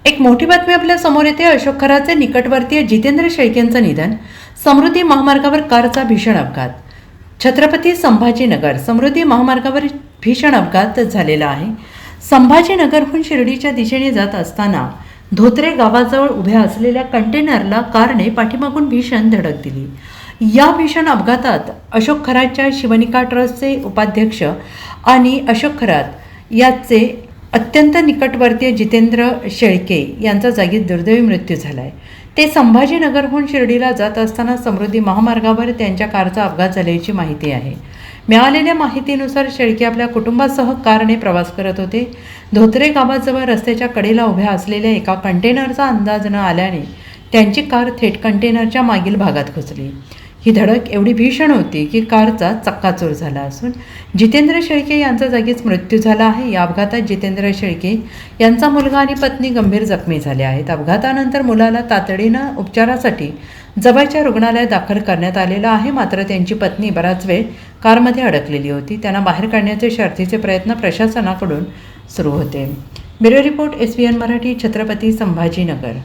एक मोठी बातमी आपल्या समोर येते. अशोक खराचे निकटवर्तीय जितेंद्र शेळकेंचं निधन. समृद्धी महामार्गावर कारचा भीषण अपघात. छत्रपती संभाजीनगर समृद्धी महामार्गावर भीषण अपघात झालेला आहे. संभाजीनगरहून शिर्डीच्या दिशेने जात असताना धोत्रे गावाजवळ उभ्या असलेल्या कंटेनरला कारने पाठीमागून भीषण धडक दिली. या भीषण अपघातात अशोक खरातच्या शिवनिका ट्रस्टचे उपाध्यक्ष आणि अशोक खरात याचे अत्यंत निकटवर्तीय जितेंद्र शेळके यांचा जागीच दुर्दैवी मृत्यू झाला आहे. ते संभाजीनगरहून शिर्डीला जात असताना समृद्धी महामार्गावर त्यांच्या कारचा अपघात झाल्याची माहिती आहे. मिळालेल्या माहितीनुसार शेळके आपल्या कुटुंबासह कारने प्रवास करत होते. धोत्रे गावाजवळ रस्त्याच्या कडेला उभ्या असलेल्या एका कंटेनरचा अंदाज न आल्याने त्यांची कार थेट कंटेनरच्या मागील भागात घुसली. ही धडक एवढी भीषण होती की कारचा चक्काचूर झाला असून जितेंद्र शेळके यांचा जागीच मृत्यू झाला आहे. या अपघातात जितेंद्र शेळके यांचा मुलगा आणि पत्नी गंभीर जखमी झाले आहेत. अपघातानंतर मुलाला तातडीनं उपचारासाठी जवळच्या रुग्णालयात दाखल करण्यात आलेलं आहे. मात्र त्यांची पत्नी बराच वेळ कारमध्ये अडकलेली होती. त्यांना बाहेर काढण्याचे शर्थीचे प्रयत्न प्रशासनाकडून सुरू होते. Bureau report SBN Marathi, Chhatrapati Sambhajinagar.